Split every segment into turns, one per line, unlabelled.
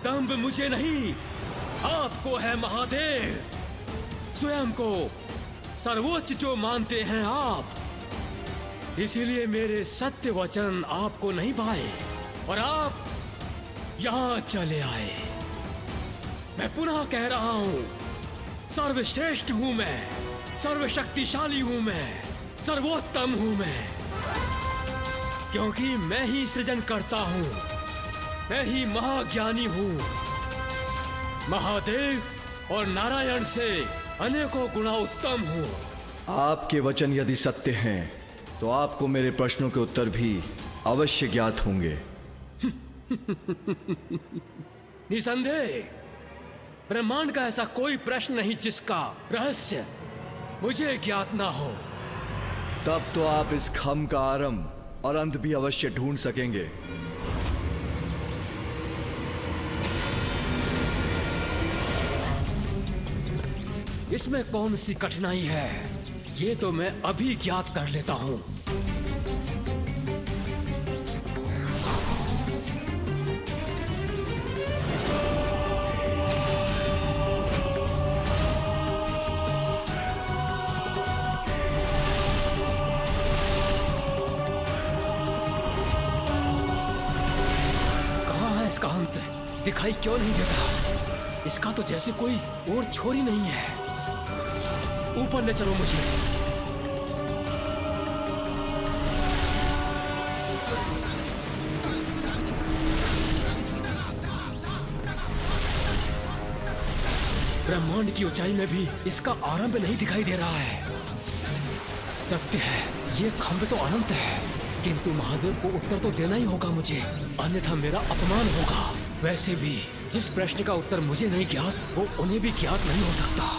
दंभ मुझे नहीं, आपको है महादेव। स्वयं को सर्वोच्च जो मानते हैं आप, इसीलिए मेरे सत्य वचन आपको नहीं भाए और आप यहां चले आए। मैं पुनः कह रहा हूं, सर्वश्रेष्ठ हूं मैं, सर्वशक्तिशाली हूं मैं, सर्वोत्तम हूं मैं, क्योंकि मैं ही सृजन करता हूं, मैं ही महाज्ञानी हूं। महादेव और नारायण से अनेकों गुना उत्तम हूं।
आपके वचन यदि सत्य हैं तो आपको मेरे प्रश्नों के उत्तर भी अवश्य ज्ञात होंगे।
निसंदेह ब्रह्मांड का ऐसा कोई प्रश्न नहीं जिसका रहस्य मुझे ज्ञात ना हो।
तब तो आप इस खम का आरंभ और अंत भी अवश्य ढूंढ सकेंगे।
इसमें कौन सी कठिनाई है, ये तो मैं अभी ज्ञात कर लेता हूं। कहां है इसका अंत? दिखाई क्यों नहीं देता? इसका तो जैसे कोई और छोर ही नहीं है। ऊपर ले चलो मुझे। ब्रह्मांड की ऊंचाई में भी इसका आरंभ नहीं दिखाई दे रहा है। सत्य है, ये खंभ तो अनंत है, किंतु महादेव को उत्तर तो देना ही होगा मुझे, अन्यथा मेरा अपमान होगा। वैसे भी जिस प्रश्न का उत्तर मुझे नहीं ज्ञात, वो उन्हें भी ज्ञात नहीं हो सकता।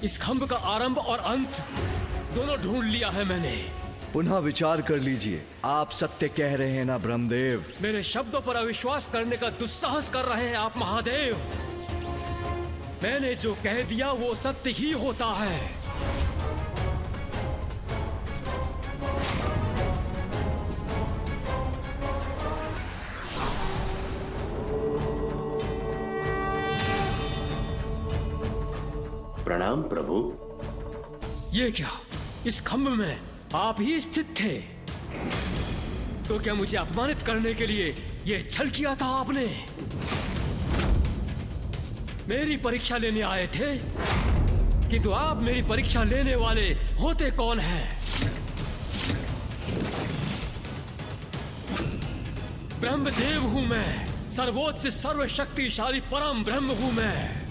इस खंभ का आरंभ और अंत दोनों ढूंढ लिया है मैंने।
पुनः विचार कर लीजिए, आप सत्य कह रहे हैं ना ब्रह्मदेव?
मेरे शब्दों पर अविश्वास करने का दुस्साहस कर रहे हैं आप महादेव। मैंने जो कह दिया वो सत्य ही होता है।
प्रणाम प्रभु।
ये क्या, इस खंभ में आप ही स्थित थे? तो क्या मुझे अपमानित करने के लिए ये छल किया था आपने? मेरी परीक्षा लेने आए थे, किंतु आप मेरी परीक्षा लेने वाले होते कौन हैं? ब्रह्मदेव हूं मैं, सर्वोच्च सर्वशक्तिशाली परम ब्रह्म हूं मैं।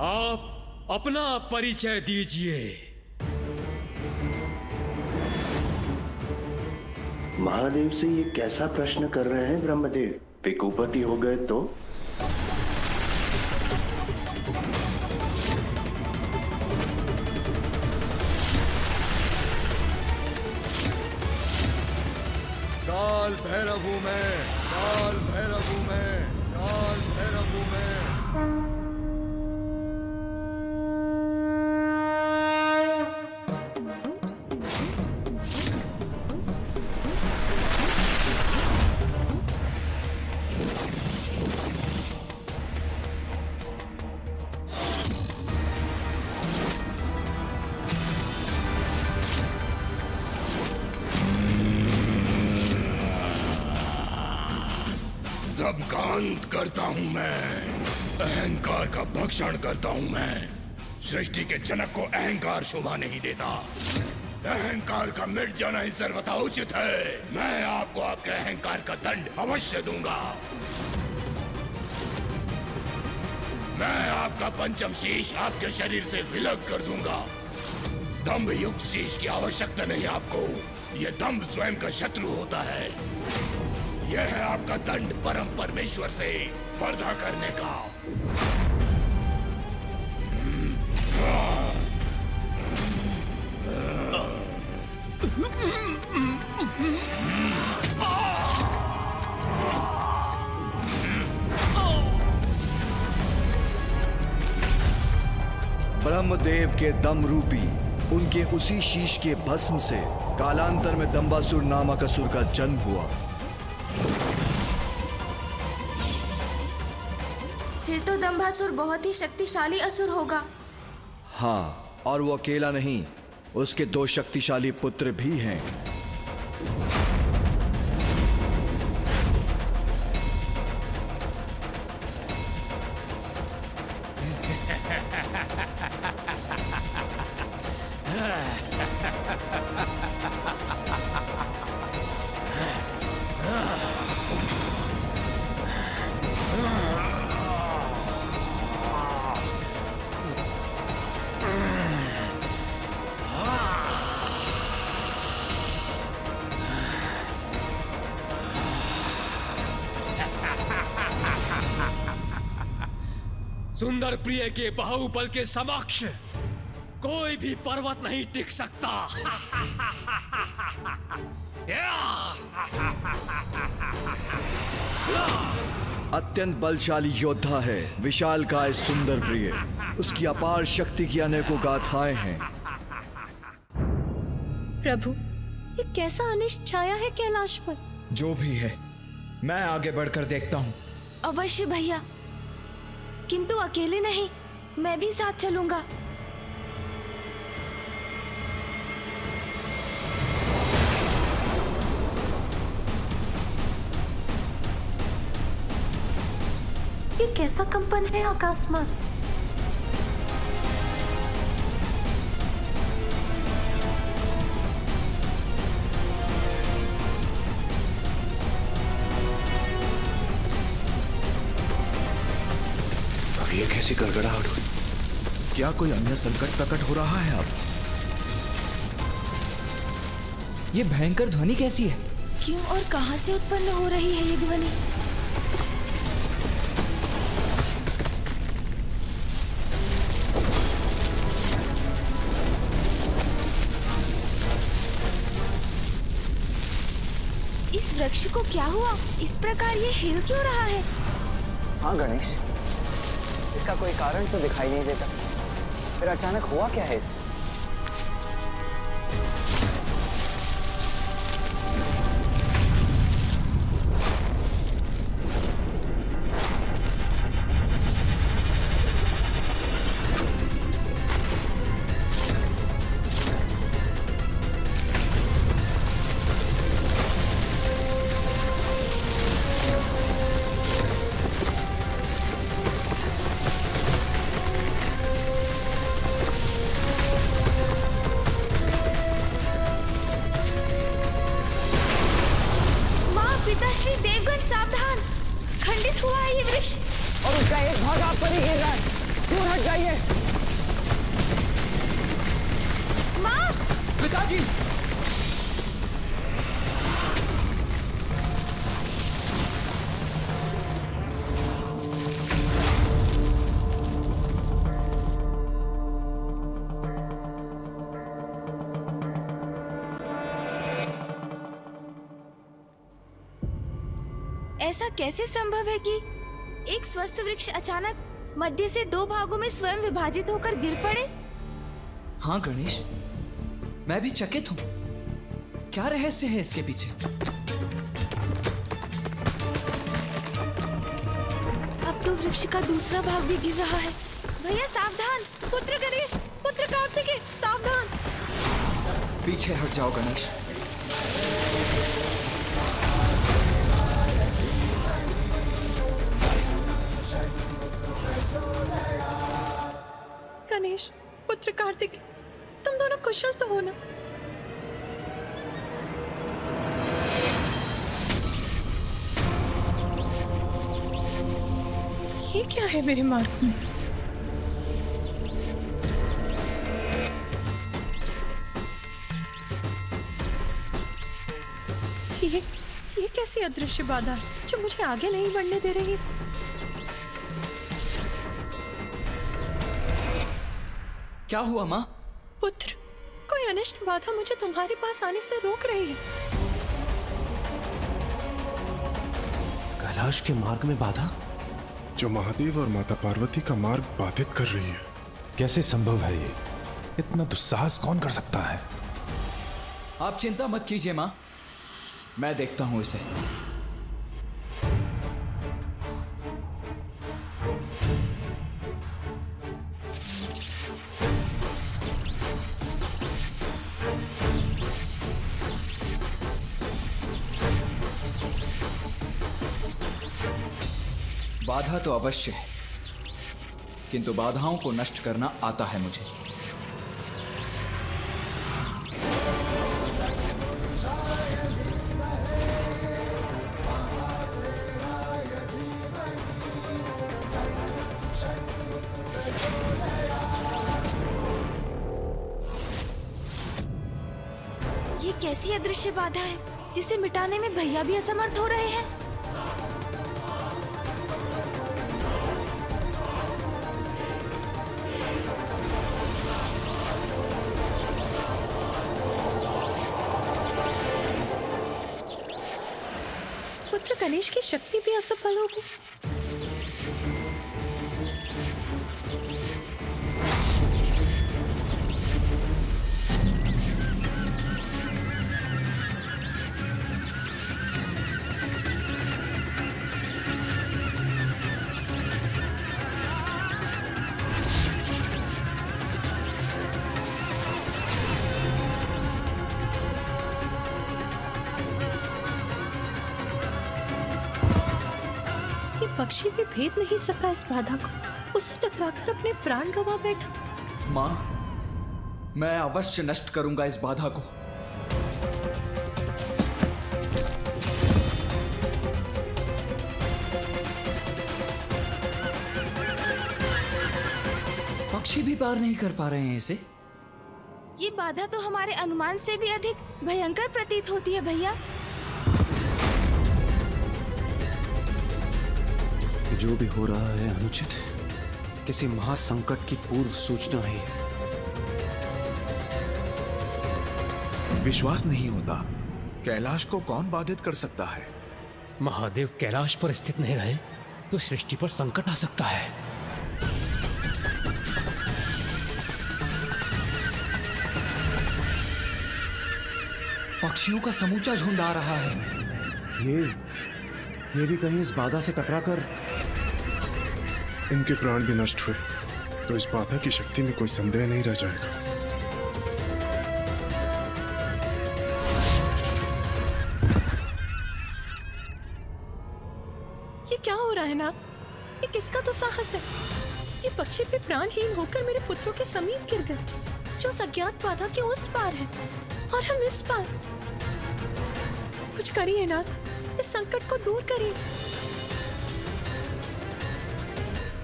आप अपना परिचय दीजिए।
महादेव से ये कैसा प्रश्न कर रहे हैं ब्रह्मदेव? वे कुपति हो गए तो?
काल भैरव हूं मैं, काल भैरव हूं मैं, काल भैरव हूं मैं।
सबका अंत करता हूं मैं, अहंकार का भक्षण करता हूं मैं। सृष्टि के जनक को अहंकार शोभा नहीं देता। अहंकार का मिट जाना ही सर्वथा उचित है। मैं आपको आपके अहंकार का दंड अवश्य दूंगा। मैं आपका पंचम शीश आपके शरीर से विलग कर दूंगा। दंभ युक्त शीश की आवश्यकता नहीं आपको। यह दंभ स्वयं का शत्रु होता है। यह है आपका दंड परम परमेश्वर से स्पर्धा करने का।
ब्रह्मदेव के दम रूपी उनके उसी शीश के भस्म से कालांतर में दंबासुर नामक असुर का जन्म हुआ।
फिर तो दंबासुर बहुत ही शक्तिशाली असुर होगा।
हाँ, और वो अकेला नहीं, उसके 2 शक्तिशाली पुत्र भी हैं।
सुंदर प्रिय के बाहुबल के समक्ष कोई भी पर्वत नहीं टिक सकता।
अत्यंत बलशाली योद्धा है विशालकाय सुंदर प्रिय। उसकी अपार शक्ति की अनेकों गाथाएं हैं।
प्रभु, ये कैसा अनिष्ट छाया है कैलाश पर?
जो भी है, मैं आगे बढ़कर देखता हूँ।
अवश्य भैया, किंतु अकेले नहीं, मैं भी साथ चलूंगा।
ये कैसा कंपन है आकाश में?
ये कैसी गड़गड़ाहट हुई?
क्या कोई अन्य संकट प्रकट हो रहा है अब?
ये भयंकर ध्वनि कैसी है?
क्यों और कहां से उत्पन्न हो रही है ये ध्वनि? इस वृक्ष को क्या हुआ? इस प्रकार ये हिल क्यों रहा है?
हाँ गणेश, इसका कोई कारण तो दिखाई नहीं देता। फिर अचानक हुआ क्या है इसे?
पिताश्री देवगण सावधान, खंडित हुआ है ये वृक्ष।
और उसका एक भाग आप पर ही गिर रहा है। दूर हट जाइए।
माँ!
पिताजी!
ऐसा कैसे संभव है कि एक स्वस्थ वृक्ष अचानक मध्य से 2 भागों में स्वयं विभाजित होकर गिर पड़े?
हाँ गणेश, मैं भी चकित हूँ। क्या रहस्य है इसके पीछे?
अब तो वृक्ष का दूसरा भाग भी गिर रहा है। भैया सावधान!
पुत्र गणेश, पुत्र कार्तिकेय, सावधान!
पीछे हट जाओ गणेश।
गणेश, पुत्र कार्तिक, तुम दोनों कुशल तो हो ना? ये क्या है मेरे मार्ग में? ये कैसी अदृश्य बाधा है जो मुझे आगे नहीं बढ़ने दे रही?
क्या हुआ माँ?
पुत्र, कोई अनिष्ट बाधा मुझे तुम्हारे पास आने से रोक रही है।
कैलाश के मार्ग में बाधा?
जो महादेव और माता पार्वती का मार्ग बाधित कर रही है।
कैसे संभव है ये?
इतना दुस्साहस कौन कर सकता है?
आप चिंता मत कीजिए मां, मैं देखता हूं इसे। बाधा तो अवश्य है, किंतु बाधाओं को नष्ट करना आता है मुझे।
ये कैसी अदृश्य बाधा है जिसे मिटाने में भैया भी असमर्थ हो रहे हैं?
पुत्र गणेश की शक्ति भी असफल होगी। पक्षी भी भेद नहीं सका इस बाधा को, उसे टकराकर अपने प्राण गंवा बैठा।
मां, मैं अवश्य नष्ट करूंगा इस बाधा को। पक्षी भी पार नहीं कर पा रहे हैं इसे।
ये बाधा तो हमारे अनुमान से भी अधिक भयंकर प्रतीत होती है भैया।
जो भी हो रहा है अनुचित है, किसी महासंकट की पूर्व सूचना ही है।
विश्वास नहीं होता, कैलाश को कौन बाधित कर सकता है?
महादेव कैलाश पर स्थित नहीं रहे तो सृष्टि पर संकट आ सकता है।
पक्षियों का समूचा झुंड आ रहा है।
ये भी कहीं इस बाधा से टकराकर
इनके प्राण भी नष्ट हुए तो इस बाधा की शक्ति में कोई संदेह नहीं रह जाएगा।
ये क्या हो रहा है ना? ये किसका तो साहस है? ये पक्षी भी प्राणहीन होकर मेरे पुत्रों के समीप गिर गए, जो अज्ञात बाधा के उस पार है और हम इस पार। कुछ करिए नाथ, इस संकट को दूर करिए।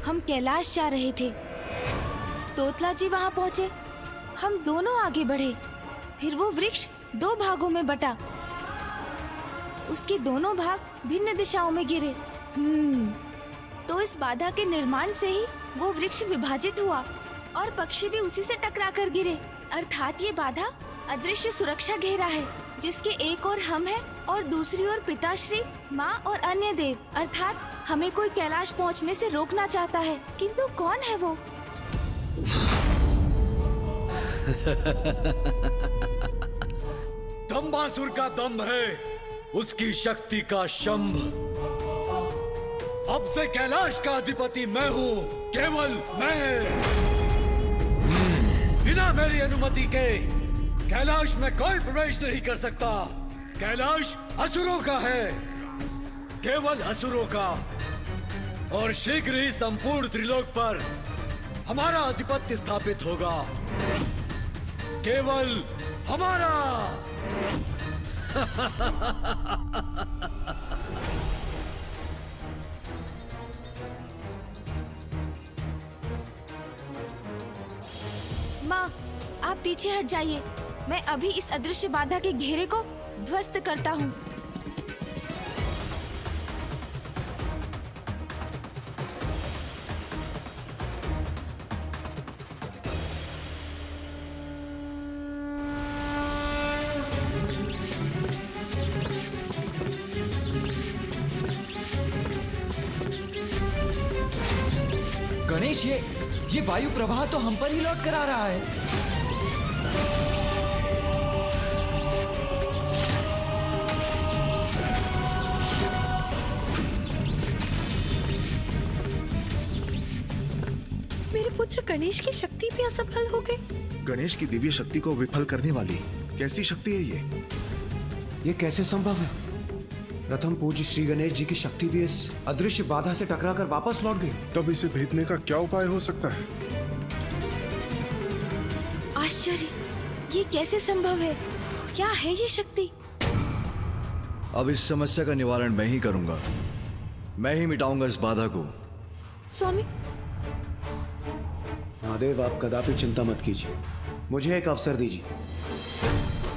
हम कैलाश जा रहे थे, तोतला जी वहां पहुंचे, हम दोनों आगे बढ़े, फिर वो वृक्ष 2 भागों में बटा, उसके दोनों भाग भिन्न दिशाओं में गिरे। तो इस बाधा के निर्माण से ही वो वृक्ष विभाजित हुआ और पक्षी भी उसी से टकराकर गिरे। अर्थात ये बाधा अदृश्य सुरक्षा घेरा है, जिसके एक ओर हम हैं और दूसरी ओर पिताश्री, माँ और अन्य देव। अर्थात हमें कोई कैलाश पहुँचने से रोकना चाहता है, किंतु कौन है वो?
दंबासुर का दम्भ है, उसकी शक्ति का शंभ। अब से कैलाश का अधिपति मैं हूँ, केवल मैं। बिना मेरी अनुमति के कैलाश में कोई प्रवेश नहीं कर सकता। कैलाश असुरों का है, केवल असुरों का, और शीघ्र ही संपूर्ण त्रिलोक पर हमारा आधिपत्य स्थापित होगा, केवल हमारा।
माँ, आप पीछे हट जाइए, मैं अभी इस अदृश्य बाधा के घेरे को ध्वस्त करता हूँ।
गणेश, ये वायु प्रवाह तो हम पर ही लौट कर आ रहा है।
पुत्र गणेश की शक्ति भी असफल हो गई।
गणेश की दिव्य शक्ति को विफल करने वाली कैसी शक्ति है
ये कैसे संभव है? प्रथम पूज्य श्री गणेश जी की शक्ति भी इस अदृश्य बाधा से टकराकर वापस लौट गई।
तब इसे भेदने का क्या उपाय हो सकता है?
आश्चर्य, ये कैसे संभव है? क्या है ये शक्ति?
अब इस समस्या का निवारण मैं ही करूंगा। मैं ही मिटाऊंगा इस बाधा को।
स्वामी,
महादेव, आप कदापि चिंता मत कीजिए, मुझे एक अवसर दीजिए।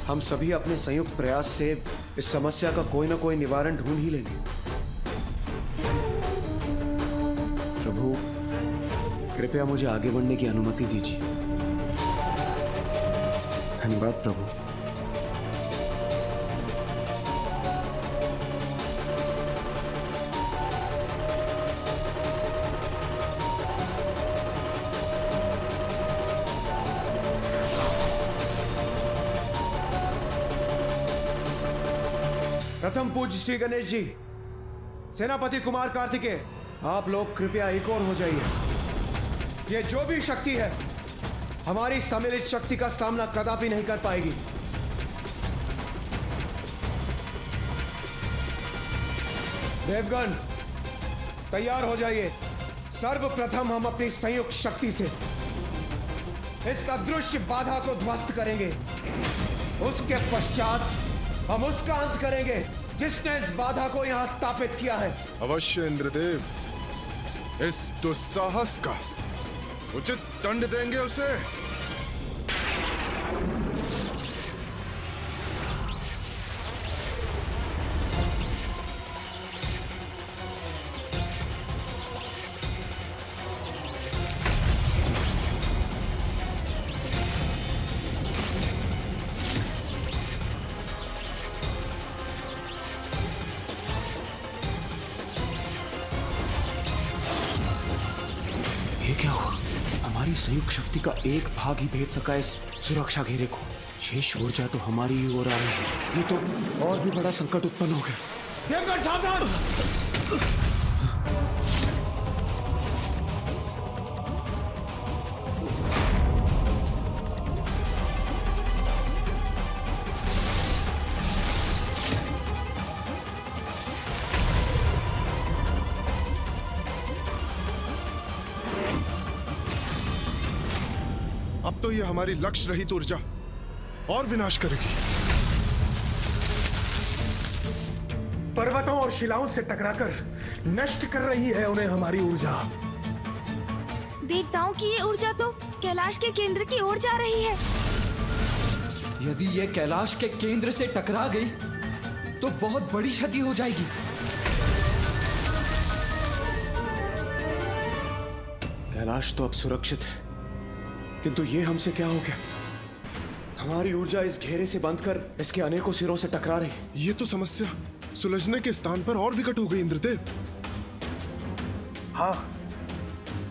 हम सभी अपने संयुक्त प्रयास से इस समस्या का कोई ना कोई निवारण ढूंढ ही लेंगे। प्रभु, कृपया मुझे आगे बढ़ने की अनुमति दीजिए। धन्यवाद प्रभु। प्रथम पूज्य श्री गणेश जी, सेनापति कुमार कार्तिकेय, आप लोग कृपया एक और हो जाइए। ये जो भी शक्ति है हमारी सम्मिलित शक्ति का सामना कदापि नहीं कर पाएगी। देवगण, तैयार हो जाइए। सर्वप्रथम हम अपनी संयुक्त शक्ति से इस अदृश्य बाधा को ध्वस्त करेंगे। उसके पश्चात हम उसका अंत करेंगे जिसने इस बाधा को यहां स्थापित किया है।
अवश्य इंद्रदेव, इस दुस्साहस का उचित दंड देंगे उसे।
क्या हुआ? हमारी संयुक्त शक्ति का एक भाग ही भेद सका इस सुरक्षा घेरे को। शेष ऊर्जा तो हमारी ही ओर आ रही है। ये तो और भी बड़ा संकट उत्पन्न हो गया। देवगण सावधान!
अब तो ये हमारी लक्ष्य रहित ऊर्जा और विनाश करेगी।
पर्वतों और शिलाओं से टकराकर नष्ट कर रही है उन्हें हमारी ऊर्जा।
देवताओं की ये ऊर्जा तो कैलाश के केंद्र की ओर जा रही है।
यदि ये कैलाश के केंद्र से टकरा गई तो बहुत बड़ी क्षति हो जाएगी।
कैलाश तो अब सुरक्षित है, किंतु ये हमसे क्या हो गया? हमारी ऊर्जा इस घेरे से बंध कर इसके अनेकों सिरों से टकरा रही।
ये तो समस्या सुलझने के स्थान पर और विकट हो गई इंद्रदेव।
हाँ,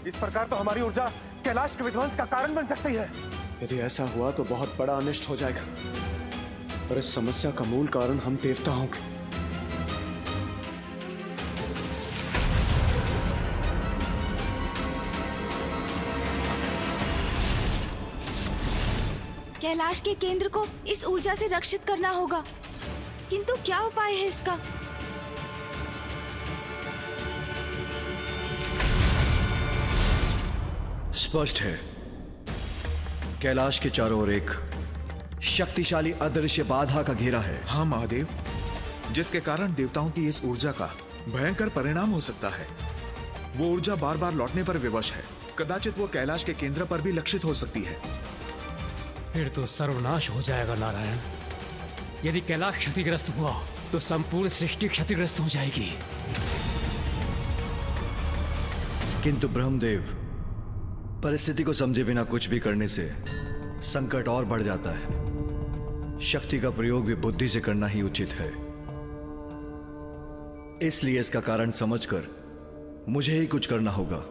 इस प्रकार तो हमारी ऊर्जा कैलाश के विध्वंस का कारण बन सकती है।
यदि ऐसा हुआ तो बहुत बड़ा अनिष्ट हो जाएगा, पर इस समस्या का मूल कारण हम देवता होंगे।
कैलाश के केंद्र को इस ऊर्जा से रक्षित करना होगा, किंतु क्या उपाय है इसका?
स्पष्ट है, कैलाश के चारों ओर एक शक्तिशाली अदृश्य बाधा का घेरा है।
हाँ महादेव, जिसके कारण देवताओं की इस ऊर्जा का भयंकर परिणाम हो सकता है। वो ऊर्जा बार बार लौटने पर विवश है। कदाचित वो कैलाश के केंद्र पर भी लक्षित हो सकती है।
फिर तो सर्वनाश हो जाएगा नारायण। यदि कैलाश क्षतिग्रस्त हुआ तो संपूर्ण सृष्टि क्षतिग्रस्त हो जाएगी।
किंतु ब्रह्मदेव, परिस्थिति को समझे बिना कुछ भी करने से संकट और बढ़ जाता है। शक्ति का प्रयोग भी बुद्धि से करना ही उचित है। इसलिए इसका कारण समझकर मुझे ही कुछ करना होगा।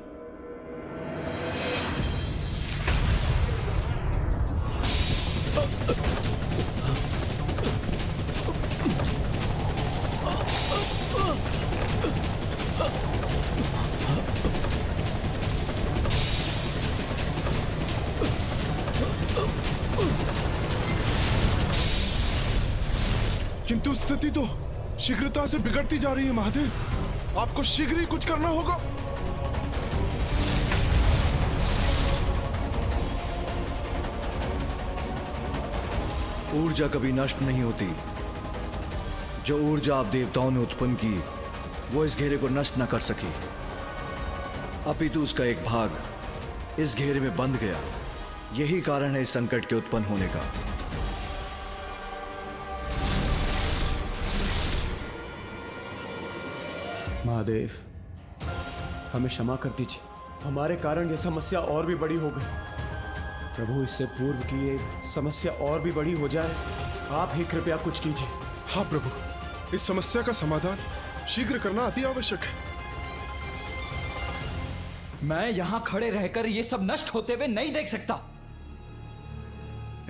किंतु स्थिति तो शीघ्रता से बिगड़ती जा रही है महादेव। आपको शीघ्र ही कुछ करना होगा।
ऊर्जा कभी नष्ट नहीं होती। जो ऊर्जा आप देवताओं ने उत्पन्न की वो इस घेरे को नष्ट न कर सकी, अपितु उसका एक भाग इस घेरे में बंध गया। यही कारण है इस संकट के उत्पन्न होने का।
महादेव, हमें क्षमा कर दीजिए। हमारे कारण यह समस्या और भी बड़ी हो गई। प्रभु, इससे पूर्व की ये समस्या और भी बड़ी हो जाए, आप ही कृपया कुछ कीजिए।
हाँ प्रभु, इस समस्या का समाधान शीघ्र करना अति आवश्यक है।
मैं यहां खड़े रहकर ये सब नष्ट होते हुए नहीं देख सकता,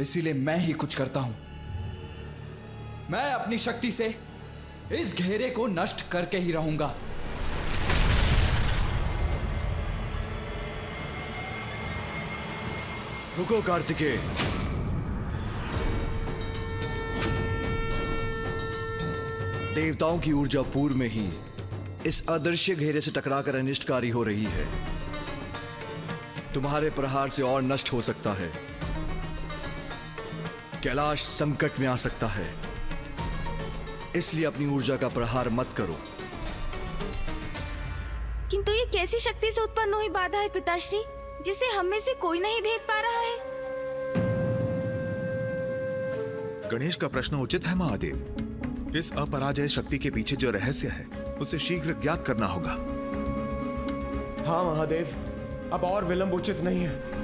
इसीलिए मैं ही कुछ करता हूं। मैं अपनी शक्ति से इस घेरे को नष्ट करके ही रहूंगा।
रुको कार्तिकेय, देवताओं की ऊर्जा पूर्व में ही इस अदृश्य घेरे से टकराकर अनिष्टकारी हो रही है। तुम्हारे प्रहार से और नष्ट हो सकता है। कैलाश संकट में आ सकता है, इसलिए अपनी ऊर्जा का प्रहार मत करो।
किंतु ये कैसी शक्ति से उत्पन्न हुई बाधा है पिताश्री, जिसे हम में से कोई नहीं भेद पा रहा है?
गणेश का प्रश्न उचित है महादेव। इस अपराजय शक्ति के पीछे जो रहस्य है उसे शीघ्र ज्ञात करना होगा।
हाँ महादेव, अब और विलंब उचित नहीं है।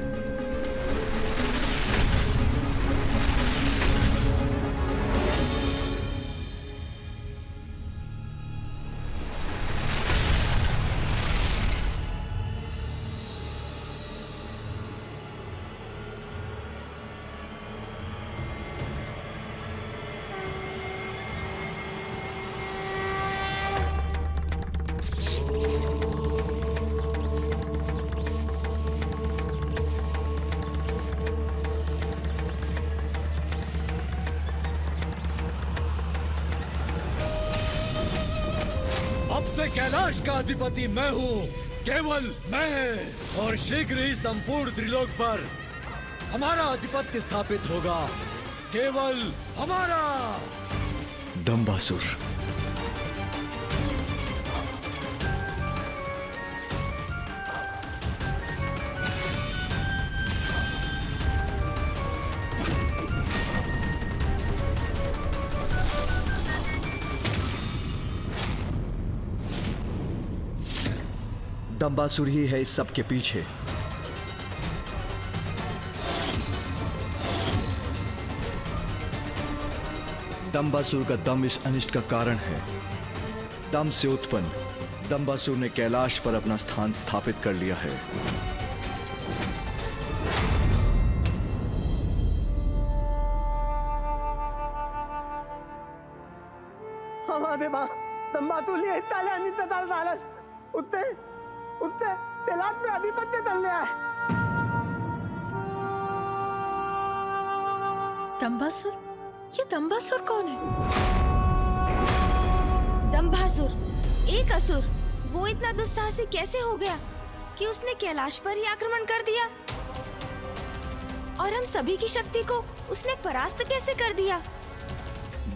कैलाश का अधिपति मैं हूँ, केवल मैं, और शीघ्र ही संपूर्ण त्रिलोक पर हमारा अधिपत्य स्थापित होगा, केवल हमारा।
दंबासुर, दंबासुर ही है इस सब के पीछे। दंबासुर का दम इस अनिष्ट का कारण है। दम से उत्पन्न दंबासुर ने कैलाश पर अपना स्थान स्थापित कर लिया है।
महादेवा, दंबातुली इत्यादी तदाल झालं उत्ते कैलाश में अधिपत्य चल रहा है।
दंबासुर? ये दंबासुर कौन है?
दंबासुर एक असुर। वो इतना दुस्साहसी कैसे हो गया कि उसने कैलाश पर ही आक्रमण कर दिया, और हम सभी की शक्ति को उसने परास्त कैसे कर दिया?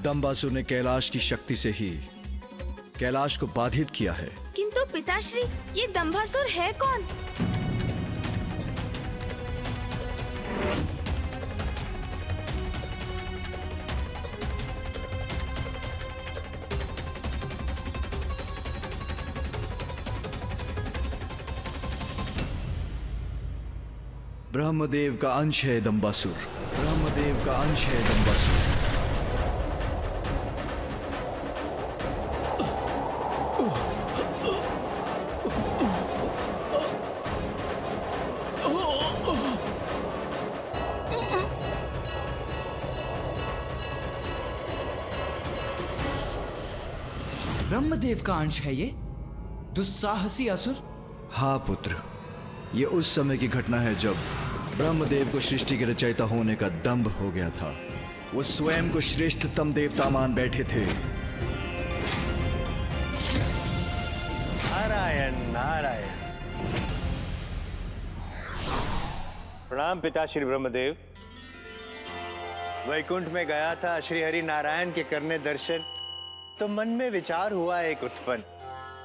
दंबासुर ने कैलाश की शक्ति से ही कैलाश को बाधित किया है।
किंतु पिताश्री, ये दंबासुर है कौन?
ब्रह्मदेव का अंश है दंबासुर। ब्रह्मदेव का अंश है दंबासुर।
ब्रह्मदेव का अंश है ये दुस्साहसी असुर?
हाँ पुत्र, ये उस समय की घटना है जब ब्रह्मदेव को सृष्टि के रचयिता होने का दंभ हो गया था। वो स्वयं को श्रेष्ठतम देवता मान बैठे थे।
नारायण नारायण। प्रणाम पिता श्री ब्रह्मदेव। वैकुंठ में गया था श्री हरि नारायण के करने दर्शन, तो मन में विचार हुआ एक उत्पन्न,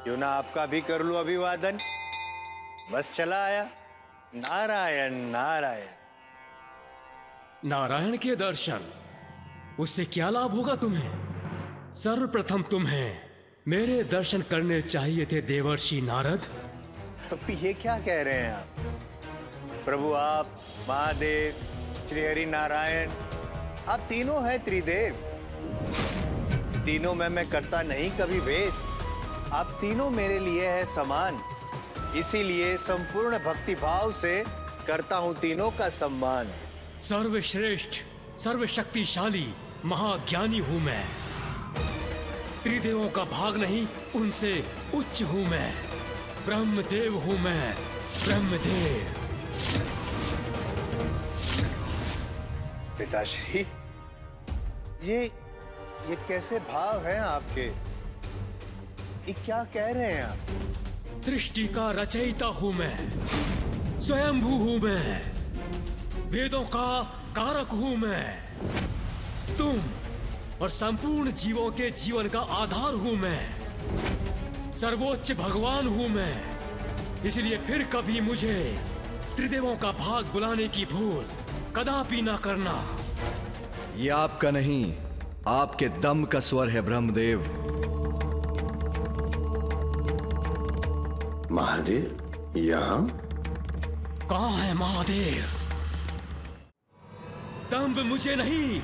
क्यों ना आपका भी कर लूं अभिवादन। बस चला आया। नारायण नारायण।
नारायण के दर्शन, उससे क्या लाभ होगा तुम्हें? सर्वप्रथम तुम्हें मेरे दर्शन करने चाहिए थे देवर्षि नारद।
ये क्या कह रहे हैं आप? प्रभु आप, महादेव, श्री हरि नारायण, आप तीनों हैं त्रिदेव। तीनों में मैं करता नहीं कभी भेद। आप तीनों मेरे लिए है समान, इसीलिए संपूर्ण भक्ति भाव से करता हूं तीनों का सम्मान।
सर्वश्रेष्ठ, सर्वशक्तिशाली, महाज्ञानी हूं मैं। त्रिदेवों का भाग नहीं, उनसे उच्च हूं मैं। ब्रह्मदेव हूं मैं, ब्रह्मदेव।
पिताश्री, ये कैसे भाव हैं आपके? ये क्या कह रहे हैं आप?
सृष्टि का रचयिता हूं मैं, स्वयंभू हूं मैं, वेदों का कारक हूं मैं। तुम और संपूर्ण जीवों के जीवन का आधार हूं मैं। सर्वोच्च भगवान हूं मैं। इसलिए फिर कभी मुझे त्रिदेवों का भाग बुलाने की भूल कदापि ना करना।
ये आपका नहीं, आपके दम का स्वर है ब्रह्मदेव।
महादेव यहाँ?
कहाँ है महादेव? दम्भ मुझे नहीं,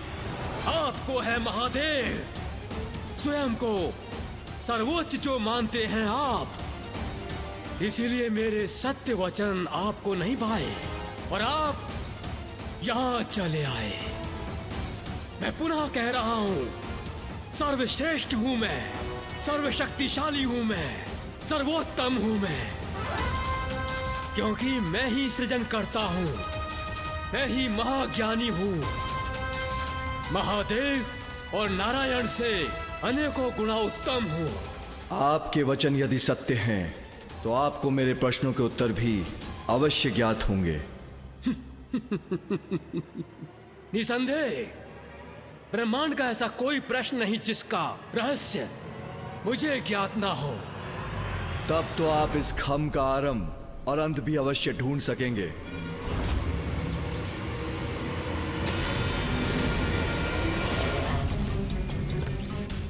आपको है महादेव। स्वयं को सर्वोच्च जो मानते हैं आप, इसीलिए मेरे सत्य वचन आपको नहीं भाए और आप यहां चले आए। मैं पुनः कह रहा हूं, सर्वश्रेष्ठ हूं मैं, सर्वशक्तिशाली हूं मैं, सर्वोत्तम हूं मैं, क्योंकि मैं ही सृजन करता हूं, मैं ही महाज्ञानी हूं। महादेव और नारायण से अनेकों गुना उत्तम हूं।
आपके वचन यदि सत्य हैं, तो आपको मेरे प्रश्नों के उत्तर भी अवश्य ज्ञात होंगे।
निसंदेह, ब्रह्मांड का ऐसा कोई प्रश्न नहीं जिसका रहस्य मुझे ज्ञात ना हो।
तब तो आप इस खम का आरंभ और अंत भी अवश्य ढूंढ सकेंगे।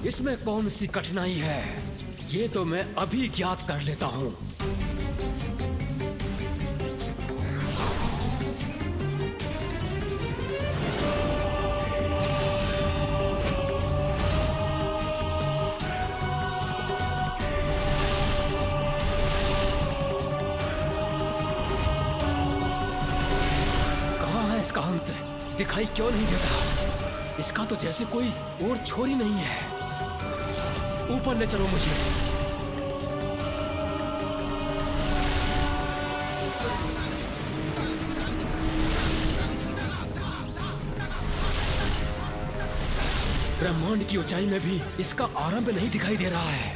इसमें कौन सी कठिनाई है, ये तो मैं अभी ज्ञात कर लेता हूं। कहां है इसका अंत? दिखाई क्यों नहीं देता? इसका तो जैसे कोई और छोर ही नहीं है। ऊपर ले चलो मुझे। ब्रह्मांड की ऊंचाई में भी इसका आरंभ नहीं दिखाई दे रहा है।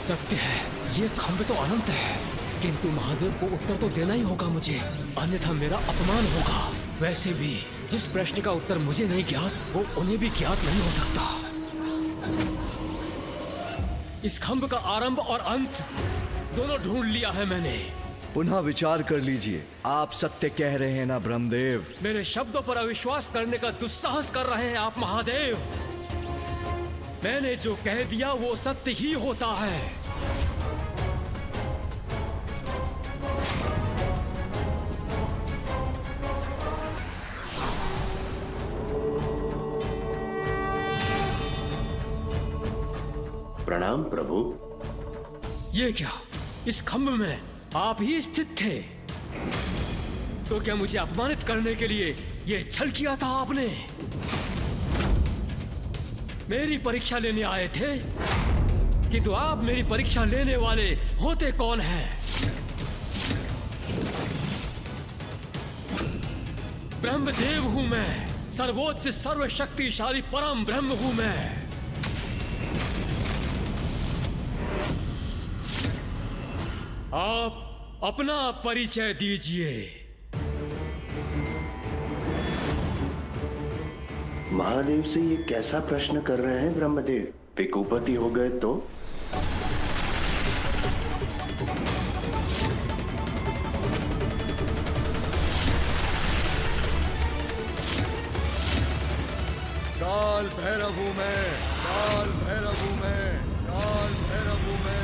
सत्य है, ये खंभ तो अनंत है, किंतु महादेव को उत्तर तो देना ही होगा मुझे, अन्यथा मेरा अपमान होगा। वैसे भी जिस प्रश्न का उत्तर मुझे नहीं ज्ञात, वो उन्हें भी ज्ञात नहीं हो सकता। इस खंभ का आरंभ और अंत दोनों ढूंढ लिया है मैंने।
पुनः विचार कर लीजिए, आप सत्य कह रहे हैं ना ब्रह्मदेव?
मेरे शब्दों पर अविश्वास करने का दुस्साहस कर रहे हैं आप महादेव। मैंने जो कह दिया वो सत्य ही होता है।
प्रणाम प्रभु।
ये क्या, इस खंभ में आप ही स्थित थे? तो क्या मुझे अपमानित करने के लिए ये छल किया था आपने? मेरी परीक्षा लेने आए थे, किंतु आप मेरी परीक्षा लेने वाले होते कौन हैं? ब्रह्मदेव हूं मैं, सर्वोच्च सर्वशक्तिशाली परम ब्रह्म हूं मैं। आप अपना परिचय दीजिए।
महादेव से ये कैसा प्रश्न कर रहे हैं ब्रह्मदेव? वे कुपति हो गए तो?
काल भैरव हूं मैं, काल भैरव हूं मैं, काल भैरव हूं मैं।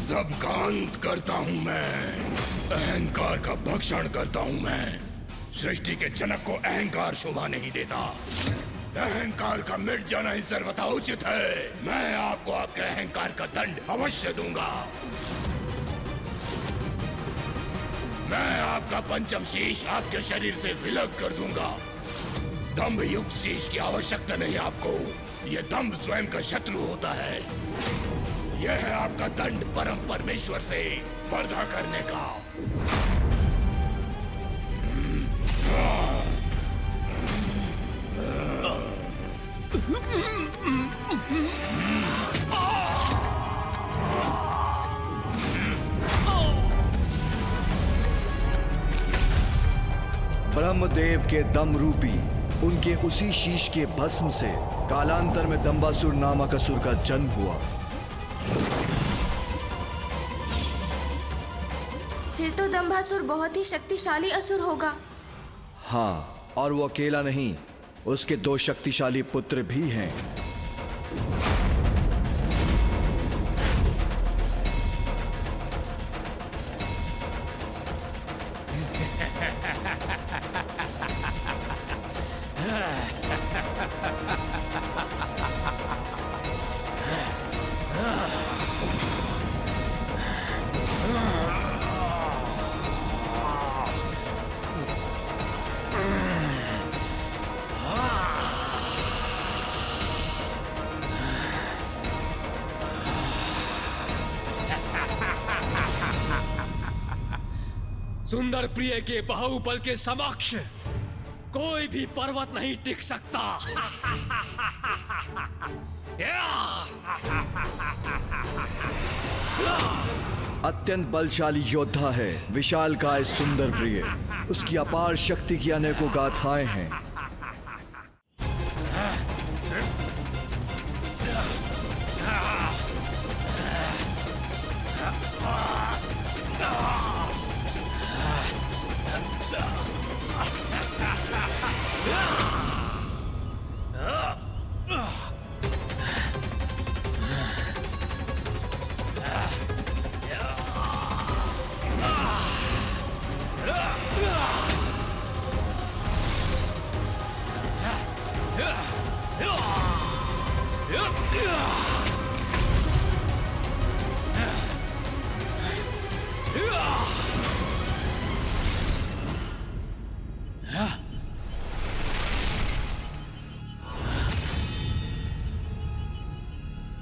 सब का अंत करता हूं मैं, अहंकार का भक्षण करता हूं मैं। सृष्टि के जनक को अहंकार शोभा नहीं देता। अहंकार का मिट जाना ही सर्वथा उचित है। मैं आपको आपके अहंकार का दंड अवश्य दूंगा। मैं आपका पंचम शीश आपके शरीर से विलग कर दूंगा। दंभ युक्त शीश की आवश्यकता नहीं आपको। यह दंभ स्वयं का शत्रु होता है। यह है आपका दंड परम परमेश्वर से स्पर्धा करने का।
ब्रह्मदेव के दम रूपी उनके उसी शीश के भस्म से कालांतर में दंबासुर नामक असुर का जन्म हुआ।
फिर तो दंभासुर बहुत ही शक्तिशाली असुर होगा।
हाँ, और वो अकेला नहीं, उसके 2 शक्तिशाली पुत्र भी हैं।
सुंदर प्रिय के बाहुबल के समक्ष कोई भी पर्वत नहीं टिक सकता।
अत्यंत बलशाली योद्धा है विशालकाय सुंदर प्रिय। उसकी अपार शक्ति की अनेकों गाथाएं हैं।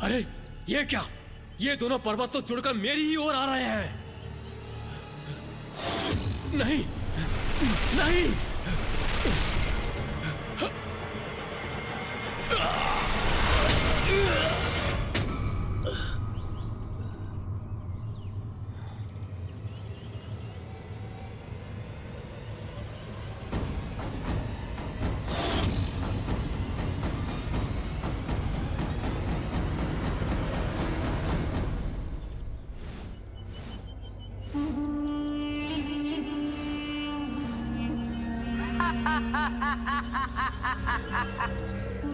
अरे ये क्या? ये दोनों पर्वत तो जुड़कर मेरी ही ओर आ रहे हैं। नहीं नहीं,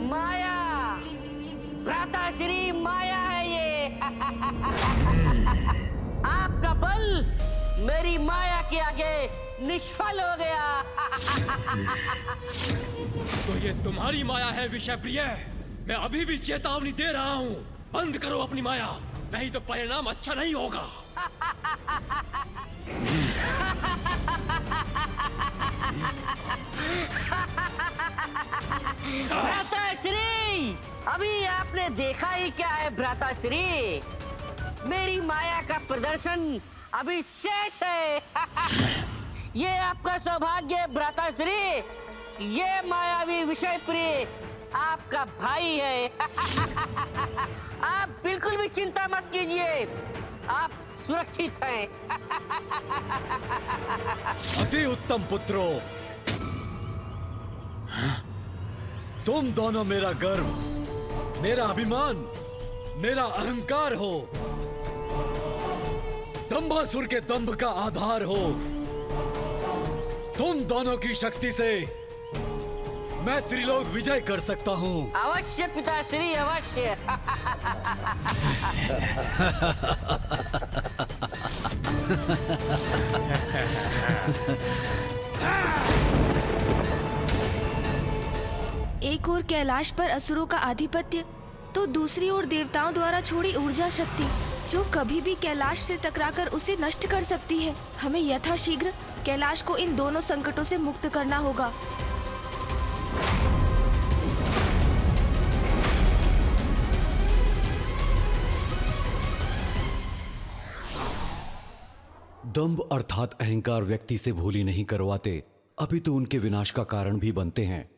माया, भ्राता श्री माया है ये। आपका बल मेरी माया के आगे निष्फल हो गया।
तो ये तुम्हारी माया है विषय प्रिय। मैं अभी भी चेतावनी दे रहा हूँ, बंद करो अपनी माया, नहीं तो परिणाम अच्छा नहीं होगा।
भ्राताश्री, अभी आपने देखा ही क्या है भ्राताश्री, मेरी माया का प्रदर्शन अभी शेष है। ये आपका सौभाग्य है भ्राताश्री, ये मायावी विषय प्रिय आपका भाई है। आप बिल्कुल भी चिंता मत कीजिए, आप सुरक्षित हैं।
अति उत्तम पुत्रों, तुम दोनों मेरा गर्व, मेरा अभिमान, मेरा अहंकार हो, दंभासुर के दंभ का आधार हो। तुम दोनों की शक्ति से मैं त्रिलोक विजय कर सकता हूँ।
अवश्य पिताश्री, अवश्य।
एक ओर कैलाश पर असुरों का आधिपत्य, तो दूसरी ओर देवताओं द्वारा छोड़ी ऊर्जा शक्ति, जो कभी भी कैलाश से टकराकर उसे नष्ट कर सकती है। हमें यथाशीघ्र कैलाश को इन दोनों संकटों से मुक्त करना होगा।
दंभ अर्थात अहंकार व्यक्ति से भूली नहीं करवाते, अभी तो उनके विनाश का कारण भी बनते हैं।